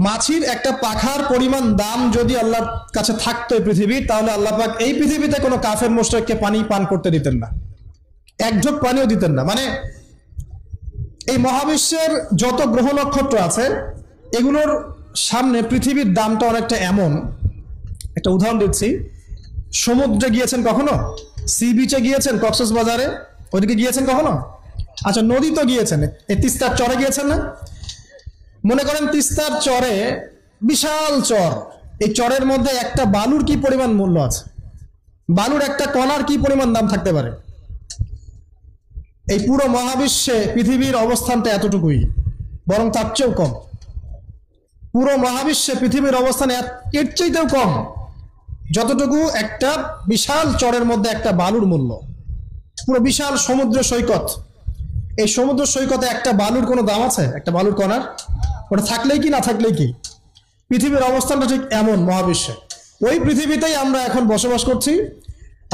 মাছির একটা পাখার পরিমাণ দাম যদি আল্লাহর কাছে থাকতো এই পৃথিবীর, তাহলে আল্লাহ পাক এই পৃথিবীতে কোনো কাফের মুশরিককে পানি পান করতে দিতেন না, এক ঢোক পানিও দিতেন না। মানে এই মহাবিশ্বের যত গ্রহ নক্ষত্র আছে এগুলোর সামনে পৃথিবীর দামটা অনেকটা এমন। একটা উদাহরণ দিচ্ছি, সমুদ্রে গিয়েছেন কখনো? সি বিচে গিয়েছেন? কক্সবাজারে ওইদিকে গিয়েছেন কখনো? আচ্ছা, নদী তো গিয়েছেন, এই তিস্তার চরে গিয়েছেন না? মনে করেন তিস্তার চরে বিশাল চর, এই চরের মধ্যে একটা বালুর কি পরিমাণ মূল্য আছে? বালুর একটা কণার কি পরিমাণ দাম থাকতে পারে? এই পুরো মহাবিশ্বে পৃথিবীর অবস্থানটা এতটুকুই, বরং তার চেয়েও কম। পুরো মহাবিশ্বে পৃথিবীর অবস্থান এর চাইতেও কম, যতটুকু একটা বিশাল চরের মধ্যে একটা বালুর মূল্য। পুরো বিশাল সমুদ্র সৈকত, এই সমুদ্র সৈকতে একটা বালুর কোনো দাম আছে? একটা বালুর কণার? ওটা থাকলেই কি না থাকলেই কি? পৃথিবীর অবস্থানটা ঠিক এমন মহাবিশ্বে। ওই পৃথিবীতেই আমরা এখন বসবাস করছি,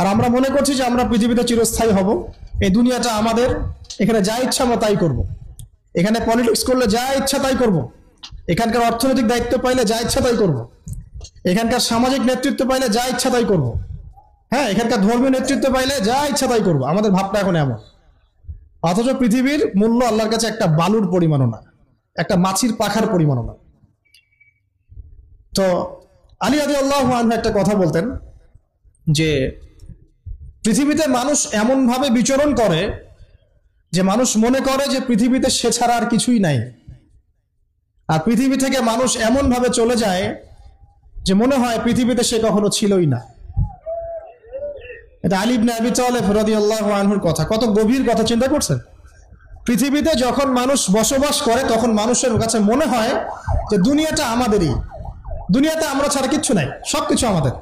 আর আমরা মনে করছি যে আমরা পৃথিবীতে চিরস্থায়ী হব, এই দুনিয়াটা আমাদের, এখানে যা ইচ্ছা আমরা তাই করব, এখানে পলিটিক্স করলে যা ইচ্ছা তাই করব, এখানকার অর্থনৈতিক দায়িত্ব পাইলে যা ইচ্ছা তাই করব, এখানকার সামাজিক নেতৃত্ব পাইলে যা ইচ্ছা তাই করব, হ্যাঁ, এখানকার ধর্মীয় নেতৃত্ব পাইলে যা ইচ্ছা তাই করব। আমাদের ভাবটা এখন এমন। অথচ পৃথিবীর মূল্য আল্লাহর কাছে একটা বালুর পরিমাণও না, একটা মাছির পাখার পরিমাণও না। তো আলী রাদিয়াল্লাহু আনহু একটা কথা বলতেন যে পৃথিবীতে মানুষ এমন ভাবে বিচরণ করে যে মানুষ মনে করে যে পৃথিবীতে সে ছাড়া আর কিছুই নাই, আর পৃথিবী থেকে মানুষ এমন ভাবে চলে যায় যে মনে হয় পৃথিবীতে সে কখনো ছিলই না। এটা আলী ইবনে আবি তালেব রাদিয়াল্লাহু আনহুর কথা। কত গভীর কথা, চিন্তা করছেন? পৃথিবীতে যখন মানুষ বসবাস করে তখন মানুষের কাছে মনে হয় যে দুনিয়াটা আমাদেরই, দুনিয়াতে আমরা ছাড়া কিচ্ছু নাই, সবকিছু আমাদের,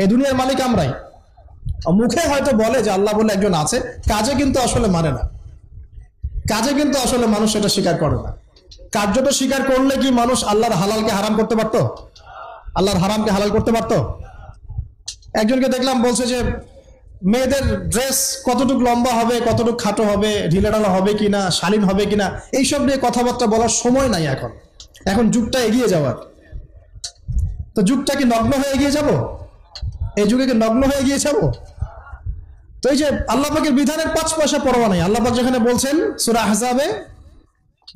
এই দুনিয়ার মালিক আমরাই। মুখে হয়তো বলে যে আল্লাহ বলে একজন আছে, কাজে কিন্তু আসলে মানে না, কাজে কিন্তু আসলে মানুষ সেটা স্বীকার করে না। কার্যটা স্বীকার করলে কি মানুষ আল্লাহর হালালকে হারাম করতে পারত? আল্লাহর হারামকে হালাল করতে পারত? একজনকে দেখলাম বলছে যে মেয়েদের ড্রেস কতটুকু লম্বা হবে, কতটুকু খাটো হবে, ঢিলেঢালা হবে কিনা, শালীন হবে কিনা, এইসব নিয়ে কথাবার্তা বলার সময় নাই এখন। এখন যুগটা এগিয়ে যাওয়ার। তো যুগটা কি নগ্ন হয়ে এগিয়ে যাব? এই যুগে কি নগ্ন হয়ে এগিয়ে যাব? তো এই যে আল্লাহ পাকের বিধানের 5 পয়সা পরোয়া নাই। আল্লাহ পাক যেখানে বলছেন সূরা আহজাবে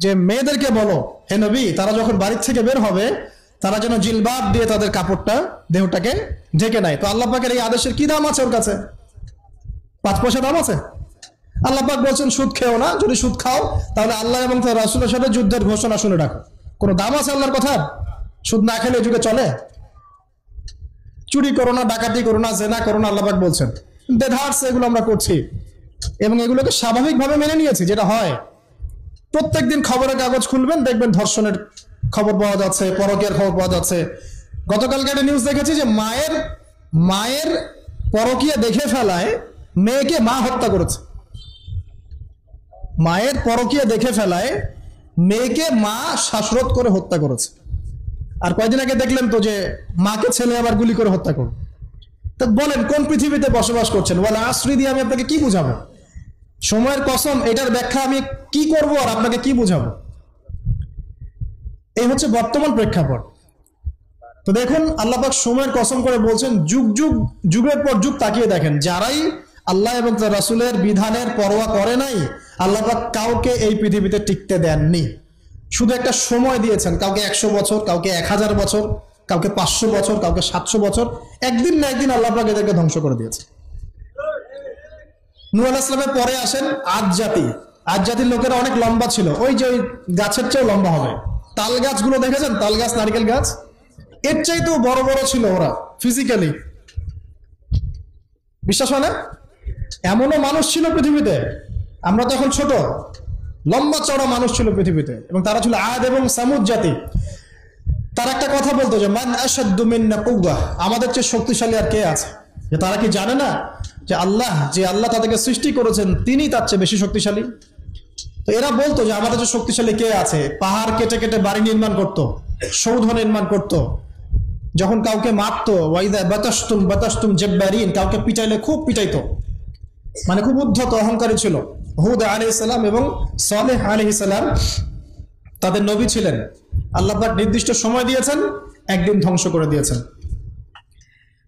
যে মেয়েদেরকে বলো হে নবী, তারা যখন বাড়ির থেকে বের হবে তারা যেন জিলবাব দিয়ে তাদের কাপড়টা, দেহটাকে ঢেকে নেয়। তো আল্লাহ পাকের এই আদেশের কি দাম আছে ওর কাছে? 5 পয়সা দাম আছে? আল্লাহ পাক বলছেন সুদ খেও না, যদি সুদ খাও তাহলে আল্লাহ এবং তার রাসূলের সাথে যুদ্ধের ঘোষণা শুনে রাখো। কোনো দাম আছে আল্লাহর কথার? সুদ না খেলে যুগে চলে? চুরি করো না, ডাকাতি করো না, জেনা করো না, আল্লাহ পাক বলছেন। দেধার্স এগুলো আমরা করছি এবং এগুলোকে স্বাভাবিকভাবে মেনে নিয়েছি, যেটা হয়। প্রত্যেকদিন খবরের কাগজ খুলবেন, দেখবেন ধর্ষণের খবর পাওয়া যাচ্ছে, পরকীয়ার খবর পাওয়া যাচ্ছে। গতকালকে একটা নিউজ দেখেছি যে মায়ের পরকীয়া দেখে ফেলায় মেয়েকে মা হত্যা করেছে। মায়ের পরকীয়া দেখে ফেলায় মেয়েকে মা শ্বাসরোধ করে হত্যা করেছে। আর কয়দিন আগে দেখলেন তো যে মাকে ছেলে আবার গুলি করে হত্যা করবে। তো বলেন কোন পৃথিবীতে বসবাস করছেন? ওয়াল আসরি দিয়ে আমি আপনাকে কি বুঝাবো? সময়ের কসম, এটার ব্যাখ্যা আমি কি করব আর আপনাকে কি বুঝাবো? এই হচ্ছে বর্তমান প্রেক্ষাপট। তো দেখুন আল্লাহ পাক সময়ের কসম করে বলছেন, যুগের পর যুগ তাকিয়ে দেখেন, যারাই আল্লাহ এবং তার রাসূলের বিধানের পরোয়া করে নাই, আল্লাহ পাক কাউকে এই পৃথিবীতে টিকতে দেননি। শুধু একটা সময় দিয়েছেন, কাউকে 100 বছর, কাউকে 1000 বছর, কাউকে 500 বছর, কাউকে 700 বছর। একদিন না একদিন আল্লাহ পাক এদেরকে ধ্বংস করে দিয়েছে। নূহ আলাইহিস সালামের পরে আসেন আদ জাতি। আদ জাতির লোকেরা অনেক লম্বা ছিল, ওই যে ওই গাছের চেয়েও লম্বা হবে। তাল গাছগুলো দেখেছেন? তাল গাছ, নারকেল গাছ, এর চাইতেও বড় বড় ছিল ওরা ফিজিক্যালি। বিশ্বাস হয় না? এমনও মানুষ ছিল পৃথিবীতে, আমরা তখন ছোট, লম্বা চড়া মানুষ ছিল পৃথিবীতে, এবং তারা ছিল আদ এবং সামুদ জাতি। তারা একটা কথা বলতো যে মান আশাদ্দু মিন্না কুওয়া, আমাদের চেয়ে শক্তিশালী আর কে আছে? যে তারা কি জানে না যে আল্লাহ তাদেরকে সৃষ্টি করেছেন তিনি তার চেয়ে বেশি শক্তিশালী? তো এরা বলতো যে আমাদের চেয়ে শক্তিশালী কে আছে? পাহাড় কেটে কেটে বাড়ি নির্মাণ করত, সৌধ নির্মাণ করত। যখন কাউকে মারতো, ওয়াইদা বাতাসতুম জাব্বারিন, কাউকে পিটাইলে খুব পিটাইতো, মানে খুব উদ্ধত অহংকারী ছিল। হুদ আলাইহিস সালাম এবং সালেহ আলাইহিস সালাম তাদের নবী ছিলেন। আল্লাহ পাক নির্দিষ্ট সময় দিয়েছেন, একদিন ধ্বংস করে দিয়েছেন।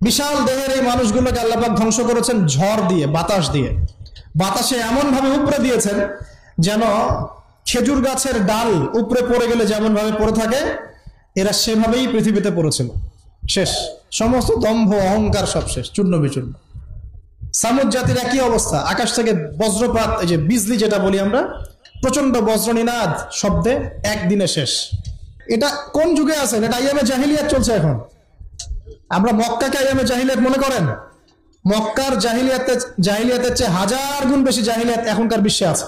বিশাল দেহের এই মানুষগুলোকে আল্লাহ পাক ধ্বংস করেছেন ঝড় দিয়ে, বাতাস দিয়ে। বাতাসে এমন ভাবে উপরে দিয়েছেন যেন খেজুর গাছের ডাল উপরে পড়ে গেলে যেমন ভাবে পড়ে থাকে, এরা সেভাবেই পৃথিবীতে পড়েছিল। শেষ, সমস্ত দম্ভ অহংকার সব শেষ, চূর্ণ বিচূর্ণ। সামুদ জাতির একই অবস্থা, আকাশ থেকে বজ্রপাত, এই যে বিজলি যেটা বলি আমরা, প্রচন্ড বজ্রনিনাদ শব্দে একদিনে শেষ। এটা কোন যুগে আছেন? এটা আইয়ামে জাহিলিয়াত চলছে এখন। আমরা মক্কাকে আইয়ামে জাহিলিয়াত মনে করেন? মক্কার জাহিলিয়াতের চেয়ে 1000 গুণ বেশি জাহিলিয়াত এখনকার বিশ্বে আছে।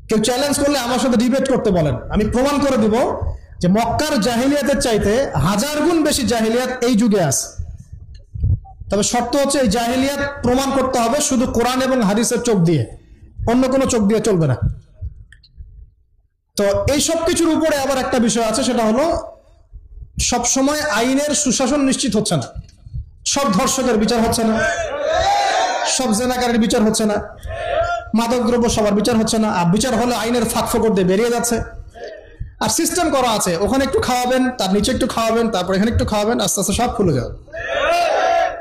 কেউ চ্যালেঞ্জ করলে আমার সাথে ডিবেট করতে বলেন, আমি প্রমাণ করে দিব যে মক্কার জাহিলিয়াতের চাইতে 1000 গুণ বেশি জাহিলিয়াত এই যুগে আছে। তবে শর্ত হচ্ছে এই জাহিলিয়াত প্রমাণ করতে হবে শুধু কোরআন এবং হাদিসের চোখ দিয়ে, অন্য কোনো চোখ দিয়ে চলবে না। তো এই সব কিছুর উপরে আবার একটা বিষয় আছে, সেটা হলো সবসময় আইনের সুশাসন নিশ্চিত হচ্ছে না। সব ধর্ষকের বিচার হচ্ছে না, সব জেনাকারের বিচার হচ্ছে না, মাদকদ্রব্য সবার বিচার হচ্ছে না। আর বিচার হলে আইনের ফাঁক ফোকর দিয়ে বেরিয়ে যাচ্ছে। আর সিস্টেম করা আছে, ওখানে একটু খাওয়াবেন, তার নিচে একটু খাওয়াবেন, তারপর এখানে একটু খাওয়াবেন, আস্তে আস্তে সব খুলে যাবে।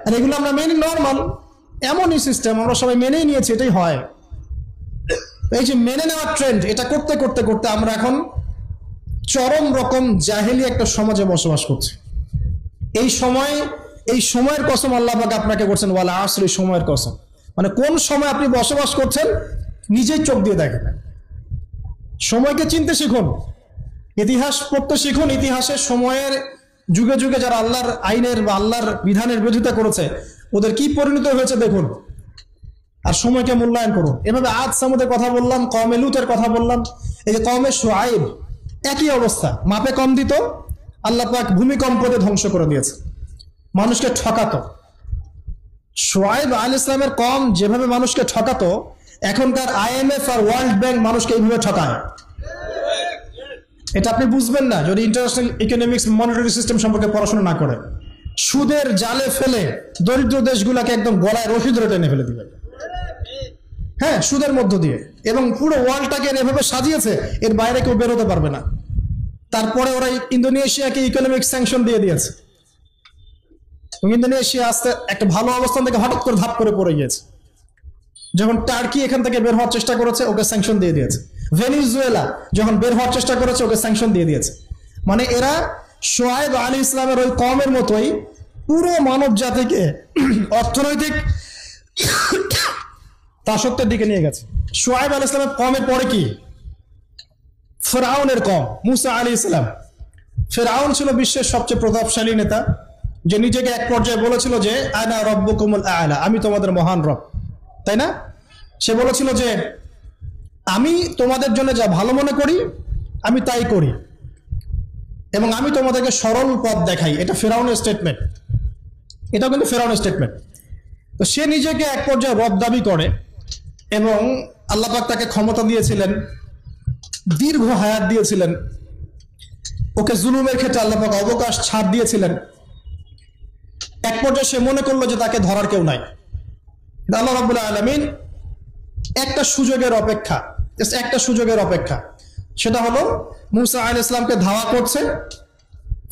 আর এগুলো আমরা মেনে নর্মাল, এমনই সিস্টেম, আমরা সবাই মেনেই নিয়েছি, এটাই হয়। এই যে মেনে নেওয়ার ট্রেন্ড, এটা করতে করতে করতে আমরা এখন চরম রকম জাহেলি একটা সমাজে বসবাস করছি। এই সময়ের কসম আল্লাহ পাক আপনাকে করছেন, ওয়াল আসর, এই সময়ের কসম। মানে কোন সময় আপনি বসবাস করছেন নিজেই চোখ দিয়ে দেখেন। সময়কে চিনতে শিখুন, ইতিহাস পড়তে শিখুন। ইতিহাসের সময়ের যুগে যুগে যারা আল্লাহর আইনের বা আল্লাহর বিধানের বিরোধিতা করেছে, ওদের কি পরিণত হয়েছে দেখুন, আর সময়কে মূল্যায়ন করুন। এভাবে আদ সামুদের কথা বললাম, কওমে লুতের কথা বললাম, এই যে কওমে শুআইব, একই অবস্থা, মাপে কম দিত, আল্লাহ পাক ভূমিকম্পতে ধ্বংস করে দিয়েছে, মানুষকে ঠকাতো। শুআইব আলাইহিস সালামের কওম যেভাবে মানুষকে ঠকাতো, এখনকার IMF আর ওয়ার্ল্ড ব্যাংক মানুষকে এইভাবে ঠকায়। এটা আপনি বুঝবেন না যদি ইন্টারন্যাশনাল ইকোনমিক্স মনিটারি সিস্টেম সম্পর্কে পড়াশোনা না করে। সুদের জালে ফেলে দরিদ্র দেশগুলোকে একদম গলায় রশি ধরে টেনে ফেলে দিবে, হ্যাঁ, সুদের মধ্য দিয়ে। এবং পুরো ওয়ার্ল্ডটাকে এভাবে সাজিয়েছে, এর বাইরে কেউ বেরোতে পারবে না। তারপরে ওরা ইন্দোনেশিয়াকে ইকোনমিক স্যাংশন দিয়ে দিয়েছে। ইন্দোনেশিয়া আস্তে একটা ভালো অবস্থান থেকে হঠাৎ করে ধাপ করে পড়ে গিয়েছে। যখন টার্কি এখান থেকে বের হওয়ার চেষ্টা করেছে, ওকে স্যাংশন দিয়ে দিয়েছে। ভেনিজুয়েলা যখন বের হওয়ার চেষ্টা করেছে, ওকে স্যাংশন দিয়ে দিয়েছে। মানে এরা শুআইব আলাইহিস সালামের ওই কওমের মতোই পুরো মানব জাতিকে অর্থনৈতিক দাসত্বের দিকে নিয়ে গেছে। শুআইব আলাইহিস সালামের কওমের পরে কি? ফিরআউনের কওম, মুসা আলাইহিস সালাম। ফিরআউন ছিল বিশ্বের সবচেয়ে প্রতাপশালী নেতা, যে নিজেকে এক পর্যায়ে বলেছিল যে আনা রব্বুকুমুল আ'লা, আমি তোমাদের মহান রব, তাই না? সে বলেছিল যে আমি তোমাদের জন্য যা ভালো মনে করি আমি তাই করি, এবং আমি তোমাদেরকে সরল পথ দেখাই। এটা ফিরআউনের স্টেটমেন্ট, এটাও কিন্তু ফিরআউনের স্টেটমেন্ট। তো সে নিজেকে এক পর্যায়ে রব দাবি করে, এবং আল্লাহ পাক তাকে ক্ষমতা দিয়েছিলেন, দীর্ঘ হায়াত দিয়েছিলেন, ওকে জুলুমের ক্ষেত্রে আল্লাহ পাক অবকাশ ছাড় দিয়েছিলেন। এক পর্যায়ে সে মনে করলো যে তাকে ধরার কেউ নাই। আল্লাহ রাব্বুল আলামিন একটা সুযোগের অপেক্ষা, সেটা হলো মুসা আলাইহিস সালামকে ধাওয়া করছে।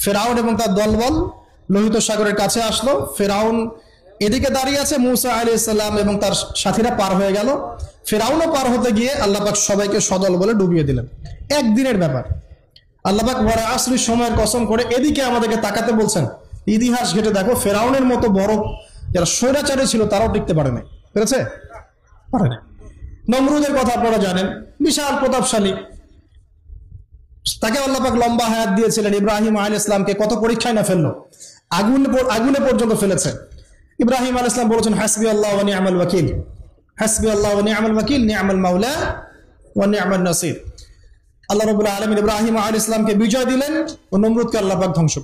ফিরআউন এবং তার দলবল লোহিত সাগরের কাছে আসলো। ফিরআউন এদিকে দাঁড়িয়ে আছে, মুসা আলাইহিস সালাম এবং তার সাথীরা পার হয়ে গেল। ফিরআউনও পার হতে গিয়ে আল্লাহ পাক সবাইকে সদল বলে ডুবিয়ে দিলেন। একদিনের ব্যাপার। আল্লাহ পাক ওয়াল আসরি, সময়ের কসম করে এদিকে আমাদেরকে তাকাতে বলছেন। ইতিহাস ঘেটে দেখো, ফিরআউনের মতো বড় যারা স্বৈরাচারী ছিল তারাও টিকতে পারে নাই, পেরেছে? পারে না। নমরুদের কথা আপনারা জানেন, বিশাল প্রতাপশালী, তাকে আল্লাহ পাক লম্বা হায়াত দিয়েছিলেন। ইব্রাহিম আলাইহিস সালামকে কত পরীক্ষায় না ফেললো, আগুনে পর্যন্ত ফেলেছে। ইব্রাহিম আলাইহিস সালাম বলেছেন হাসবি আল্লাহ ওয়া নি'মাল ওয়াকিল, হাসবি আল্লাহ ওয়া নি'মাল ওয়াকিল, নি'মাল মাওলা ওয়া নি'মান নাসির। আল্লাহ রাব্বুল আলামিন ইব্রাহিম আলাইহিস সালামকে বিজয় দিলেন ও নমরুদকে আল্লাহ পাক ধ্বংস